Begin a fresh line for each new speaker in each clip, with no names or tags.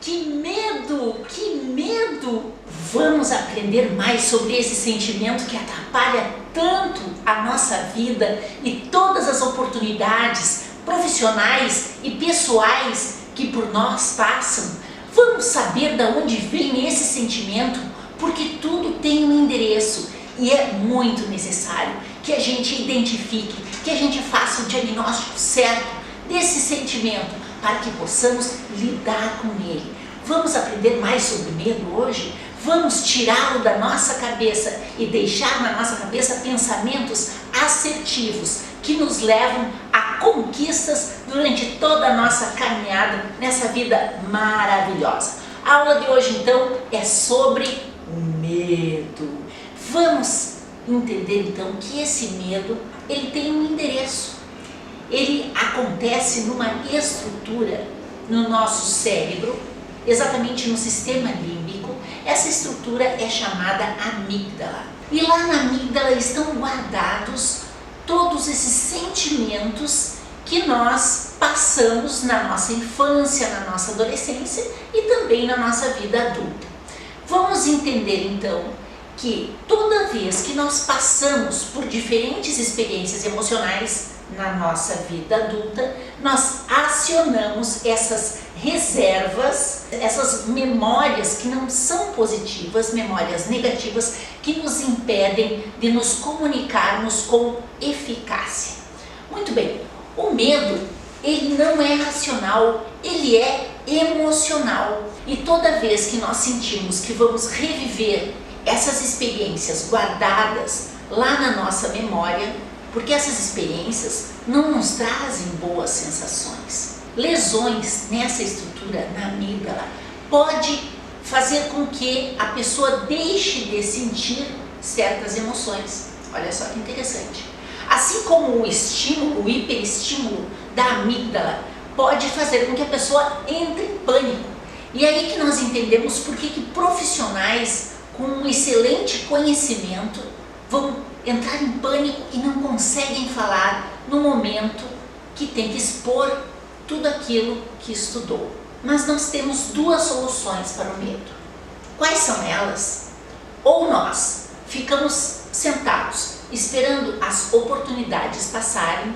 Que medo! Que medo! Vamos aprender mais sobre esse sentimento que atrapalha tanto a nossa vida e todas as oportunidades profissionais e pessoais que por nós passam. Vamos saber de onde vem esse sentimento, porque tudo tem um endereço e é muito necessário que a gente identifique, que a gente faça o diagnóstico certo desse sentimento para que possamos lidar com ele. Vamos aprender mais sobre medo hoje? Vamos tirá-lo da nossa cabeça e deixar na nossa cabeça pensamentos assertivos que nos levam a conquistas durante toda a nossa caminhada nessa vida maravilhosa. A aula de hoje então é sobre medo. Vamos entender então que esse medo ele tem um endereço. Ele acontece numa estrutura no nosso cérebro, exatamente no sistema límbico. Essa estrutura é chamada amígdala. E lá na amígdala estão guardados todos esses sentimentos que nós passamos na nossa infância, na nossa adolescência e também na nossa vida adulta. Vamos entender então que toda vez que nós passamos por diferentes experiências emocionais na nossa vida adulta, nós acionamos essas reservas, essas memórias que não são positivas, memórias negativas, que nos impedem de nos comunicarmos com eficácia. Muito bem, o medo, ele não é racional, ele é emocional. E toda vez que nós sentimos que vamos reviver essas experiências guardadas lá na nossa memória, porque essas experiências não nos trazem boas sensações. Lesões nessa estrutura, na amígdala, pode fazer com que a pessoa deixe de sentir certas emoções. Olha só que interessante. Assim como o estímulo, o hiperestímulo da amígdala pode fazer com que a pessoa entre em pânico. E é aí que nós entendemos por que profissionais com um excelente conhecimento vão entrar em pânico e não conseguem falar no momento que tem que expor tudo aquilo que estudou. Mas nós temos duas soluções para o medo. Quais são elas? Ou nós ficamos sentados esperando as oportunidades passarem,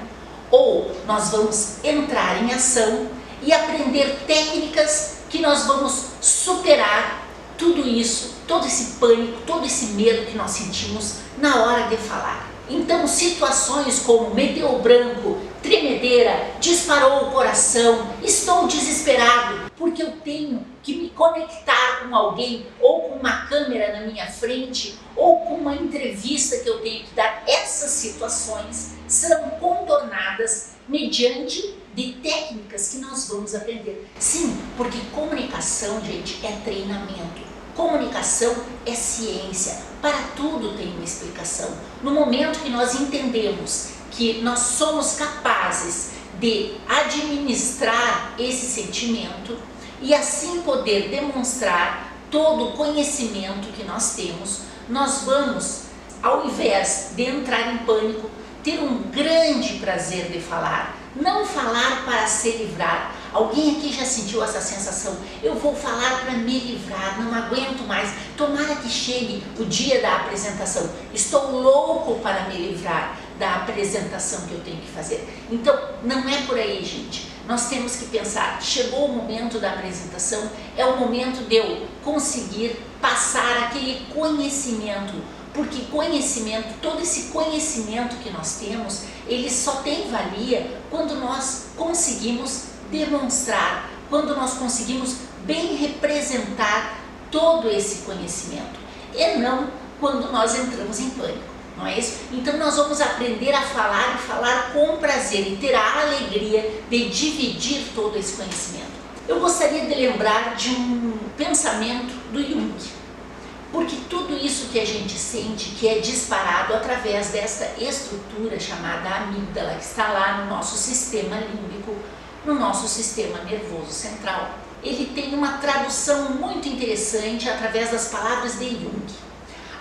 ou nós vamos entrar em ação e aprender técnicas que nós vamos superar tudo isso, todo esse pânico, todo esse medo que nós sentimos na hora de falar. Então, situações como me deu branco, tremedeira, disparou o coração, estou desesperado porque eu tenho que me conectar com alguém, ou com uma câmera na minha frente, ou com uma entrevista que eu tenho que dar. Essas situações serão contornadas mediante de técnicas que nós vamos aprender. Sim, porque comunicação, gente, é treinamento. Comunicação é ciência, para tudo tem uma explicação. No momento que nós entendemos que nós somos capazes de administrar esse sentimento e assim poder demonstrar todo o conhecimento que nós temos, nós vamos, ao invés de entrar em pânico, ter um grande prazer de falar. Não falar para se livrar. Alguém aqui já sentiu essa sensação? Eu vou falar para me livrar, não aguento mais. Tomara que chegue o dia da apresentação. Estou louco para me livrar da apresentação que eu tenho que fazer. Então, não é por aí, gente. Nós temos que pensar, chegou o momento da apresentação, é o momento de eu conseguir passar aquele conhecimento. Porque conhecimento, todo esse conhecimento que nós temos, ele só tem valia quando nós conseguimos demonstrar, quando nós conseguimos bem representar todo esse conhecimento, e não quando nós entramos em pânico, não é isso? Então nós vamos aprender a falar e falar com prazer e ter a alegria de dividir todo esse conhecimento. Eu gostaria de lembrar de um pensamento do Jung, porque tudo isso que a gente sente, que é disparado através dessa estrutura chamada amígdala, que está lá no nosso sistema límbico, no nosso sistema nervoso central, ele tem uma tradução muito interessante através das palavras de Jung.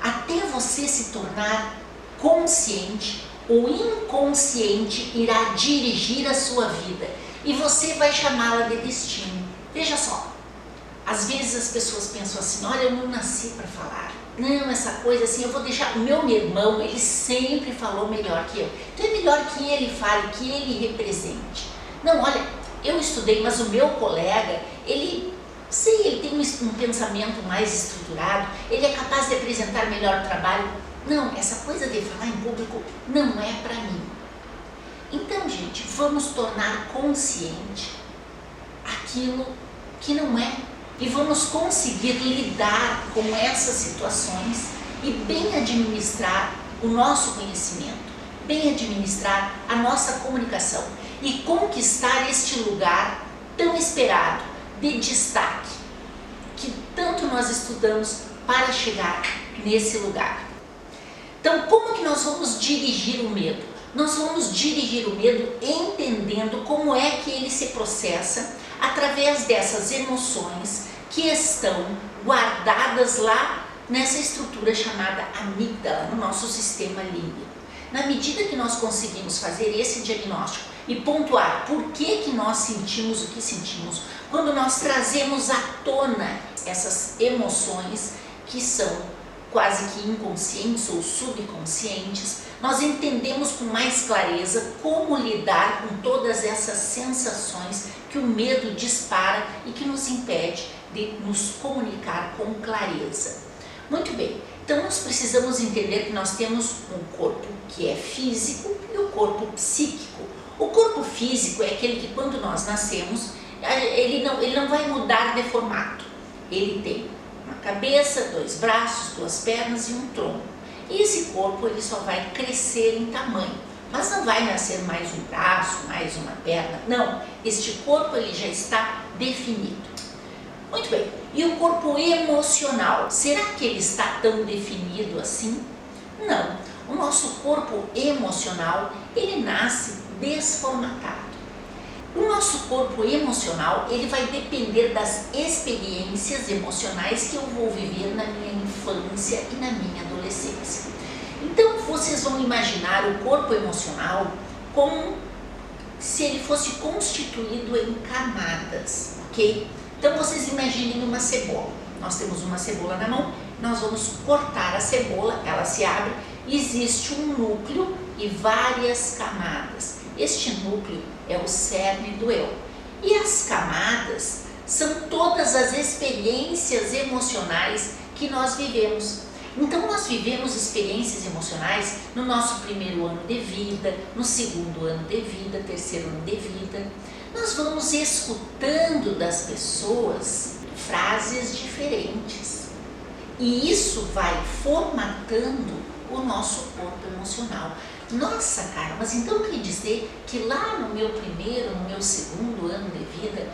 Até você se tornar consciente, o inconsciente irá dirigir a sua vida e você vai chamá-la de destino. Veja só, Às vezes as pessoas pensam assim, olha, eu não nasci para falar. Não, essa coisa assim, eu vou deixar... O meu irmão, ele sempre falou melhor que eu. Então é melhor que ele fale, que ele represente. Não, olha, eu estudei, mas o meu colega, ele tem um pensamento mais estruturado, ele é capaz de apresentar melhor o trabalho. Não, essa coisa de falar em público não é para mim. Então, gente, vamos tornar consciente aquilo que não é. E vamos conseguir lidar com essas situações e bem administrar o nosso conhecimento, bem administrar a nossa comunicação e conquistar este lugar tão esperado de destaque, que tanto nós estudamos para chegar nesse lugar. Então, como que nós vamos dirigir o medo? Nós vamos dirigir o medo entendendo como é que ele se processa através dessas emoções que estão guardadas lá nessa estrutura chamada amígdala, no nosso sistema límbico. Na medida que nós conseguimos fazer esse diagnóstico e pontuar por que nós sentimos o que sentimos, quando nós trazemos à tona essas emoções que são quase que inconscientes ou subconscientes, nós entendemos com mais clareza como lidar com todas essas sensações que o medo dispara e que nos impede de nos comunicar com clareza. Muito bem, então nós precisamos entender que nós temos um corpo que é físico e o corpo psíquico. O corpo físico é aquele que quando nós nascemos, ele não vai mudar de formato. Ele tem uma cabeça, 2 braços, 2 pernas e um tronco. E esse corpo ele só vai crescer em tamanho, mas não vai nascer mais um braço, mais uma perna, não. Este corpo ele já está definido. Muito bem, e o corpo emocional, será que ele está tão definido assim? Não, o nosso corpo emocional ele nasce desformatado. O nosso corpo emocional ele vai depender das experiências emocionais que eu vou viver na minha infância e na minha adolescência. Então vocês vão imaginar o corpo emocional como se ele fosse constituído em camadas, ok? Então vocês imaginem uma cebola. Nós temos uma cebola na mão, nós vamos cortar a cebola, ela se abre, existe um núcleo e várias camadas. Este núcleo é o cerne do eu. E as camadas são todas as experiências emocionais que nós vivemos. Então nós vivemos experiências emocionais no nosso primeiro ano de vida, no segundo ano de vida, terceiro ano de vida. Nós vamos escutando das pessoas frases diferentes. E isso vai formatando o nosso corpo emocional. Nossa, cara, mas então quer dizer que lá no meu primeiro, no meu segundo ano de vida,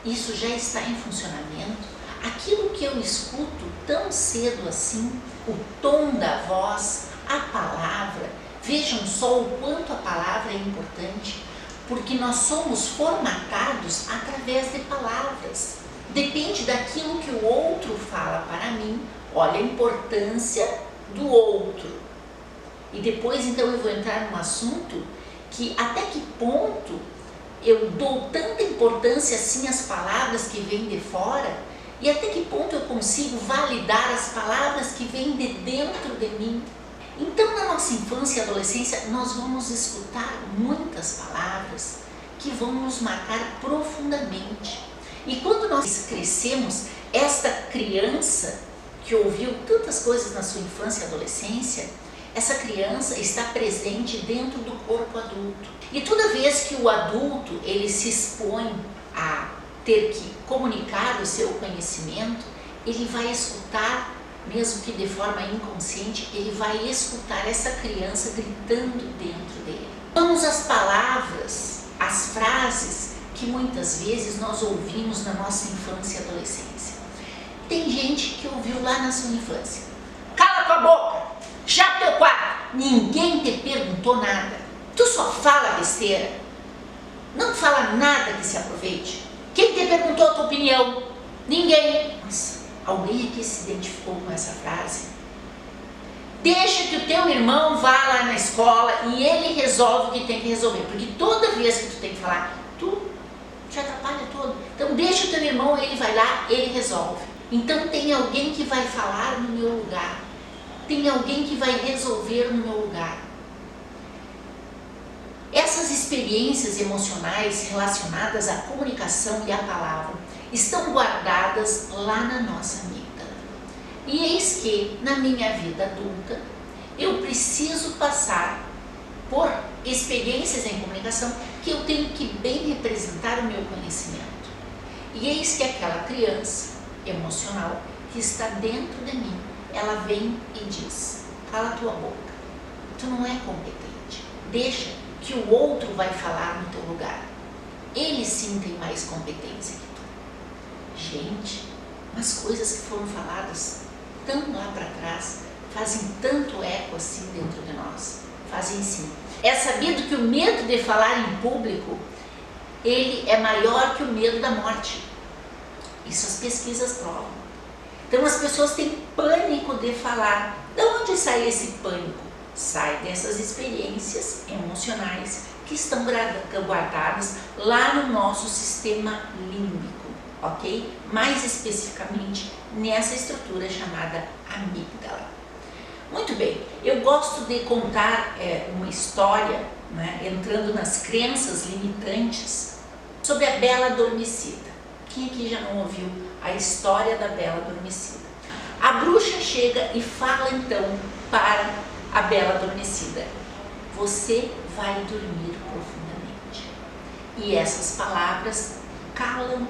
isso já está em funcionamento? Aquilo que eu escuto tão cedo assim, o tom da voz, a palavra, vejam só o quanto a palavra é importante, porque nós somos formatados através de palavras. Depende daquilo que o outro fala para mim, olha a importância do outro. E depois então eu vou entrar num assunto que até que ponto eu dou tanta importância assim às palavras que vêm de fora e até que ponto eu consigo validar as palavras que vêm de dentro de mim. Então na nossa infância e adolescência nós vamos escutar muitas palavras que vão nos marcar profundamente. E quando nós crescemos, esta criança que ouviu tantas coisas na sua infância e adolescência, essa criança está presente dentro do corpo adulto. E toda vez que o adulto ele se expõe a ter que comunicar o seu conhecimento, ele vai escutar, mesmo que de forma inconsciente, ele vai escutar essa criança gritando dentro dele. Vamos às palavras, às frases que muitas vezes nós ouvimos na nossa infância e adolescência. Tem gente que ouviu lá na sua infância: cala tua boca, já teu quarto, ninguém te perguntou nada, tu só fala besteira, não fala nada que se aproveite. Quem te perguntou a tua opinião? Ninguém. Nossa, alguém aqui se identificou com essa frase? Deixa que o teu irmão vá lá na escola e ele resolve o que tem que resolver, porque toda vez que tu tem que falar, tu te atrapalha tudo. todo. Então deixa o teu irmão, ele vai lá, ele resolve. Então tem alguém que vai falar no meu lugar. Tem alguém que vai resolver no meu lugar. Essas experiências emocionais relacionadas à comunicação e à palavra estão guardadas lá na nossa amígdala. E eis que, na minha vida adulta, eu preciso passar por experiências em comunicação que eu tenho que bem representar o meu conhecimento. E eis que aquela criança emocional que está dentro de mim, ela vem e diz: cala tua boca, tu não é competente, deixa que o outro vai falar no teu lugar. Ele sim tem mais competência que tu. Gente, mas coisas que foram faladas tão lá para trás fazem tanto eco assim dentro de nós. Fazem sim. É sabido que o medo de falar em público, ele é maior que o medo da morte. Isso as pesquisas provam. Então as pessoas têm pânico de falar. De onde sai esse pânico? Sai dessas experiências emocionais que estão guardadas lá no nosso sistema límbico, ok? Mais especificamente nessa estrutura chamada amígdala. Muito bem, eu gosto de contar uma história, né, entrando nas crenças limitantes, sobre a Bela Adormecida. Quem aqui já não ouviu a história da Bela Adormecida? A bruxa chega e fala então para a Bela Adormecida: você vai dormir profundamente. E essas palavras calam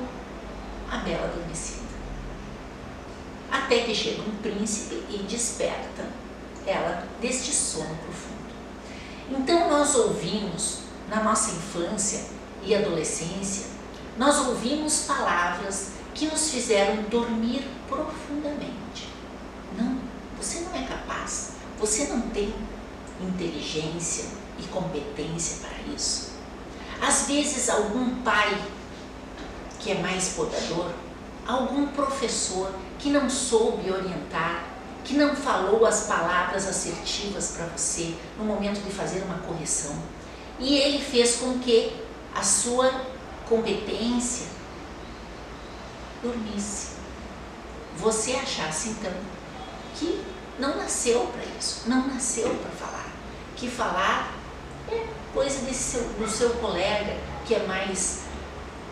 a Bela Adormecida. Até que chega um príncipe e desperta ela deste sono profundo. Então nós ouvimos, na nossa infância e adolescência, nós ouvimos palavras que nos fizeram dormir profundamente. Não, você não é capaz, você não tem inteligência e competência para isso. Às vezes algum pai que é mais podador, algum professor que não soube orientar, que não falou as palavras assertivas para você no momento de fazer uma correção, e ele fez com que a sua competência dormisse. Você achasse então que não nasceu para isso, não nasceu para falar, que falar é coisa do seu colega que é mais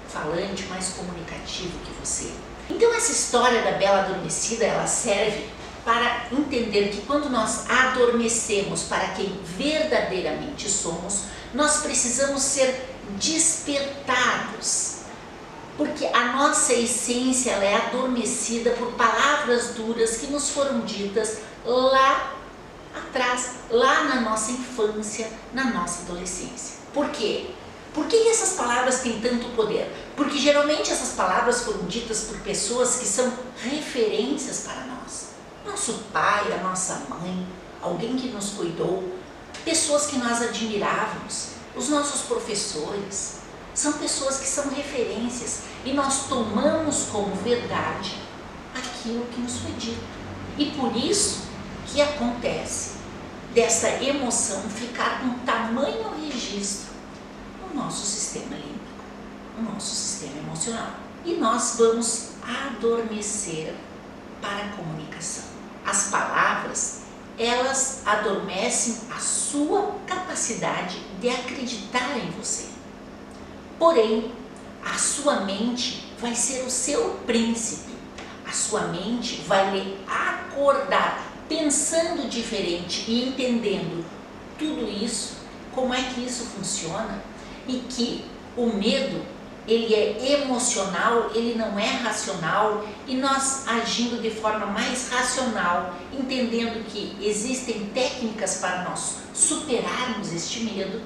falante, mais comunicativo que você. Então essa história da Bela Adormecida, ela serve para entender que quando nós adormecemos para quem verdadeiramente somos, nós precisamos ser despertados, porque a nossa essência ela é adormecida por palavras duras que nos foram ditas lá atrás, lá na nossa infância, na nossa adolescência. Por quê? Por que essas palavras têm tanto poder? Porque geralmente essas palavras foram ditas por pessoas que são referências para nós. Nosso pai, a nossa mãe, alguém que nos cuidou, pessoas que nós admirávamos, os nossos professores, são pessoas que são referências e nós tomamos como verdade aquilo que nos foi dito. E por isso que acontece dessa emoção ficar com tamanho registro no nosso sistema límbico, no nosso sistema emocional. E nós vamos adormecer para a comunicação. As palavras, elas adormecem a sua capacidade de acreditar em você. Porém, a sua mente vai ser o seu príncipe. A sua mente vai lhe acordar, pensando diferente e entendendo tudo isso, como é que isso funciona e que o medo, ele é emocional, ele não é racional, e nós agindo de forma mais racional, entendendo que existem técnicas para nós superarmos este medo,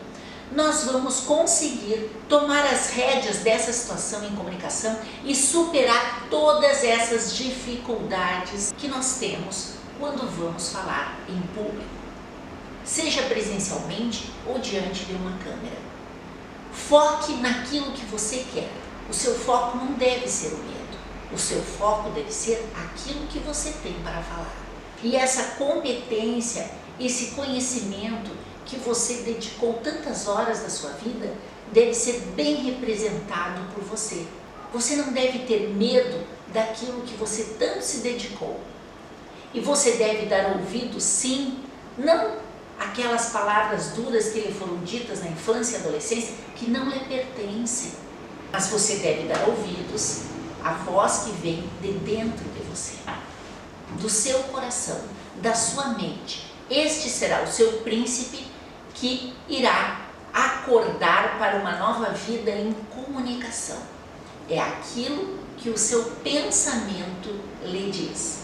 nós vamos conseguir tomar as rédeas dessa situação em comunicação e superar todas essas dificuldades que nós temos quando vamos falar em público, seja presencialmente ou diante de uma câmera. Foque naquilo que você quer. O seu foco não deve ser o medo. O seu foco deve ser aquilo que você tem para falar. E essa competência, esse conhecimento que você dedicou tantas horas da sua vida, deve ser bem representado por você. Você não deve ter medo daquilo que você tanto se dedicou. E você deve dar ouvido, sim, não aquelas palavras duras que lhe foram ditas na infância e adolescência, que não lhe pertencem. Mas você deve dar ouvidos à voz que vem de dentro de você, do seu coração, da sua mente. Este será o seu príncipe que irá acordar para uma nova vida em comunicação. É aquilo que o seu pensamento lhe diz.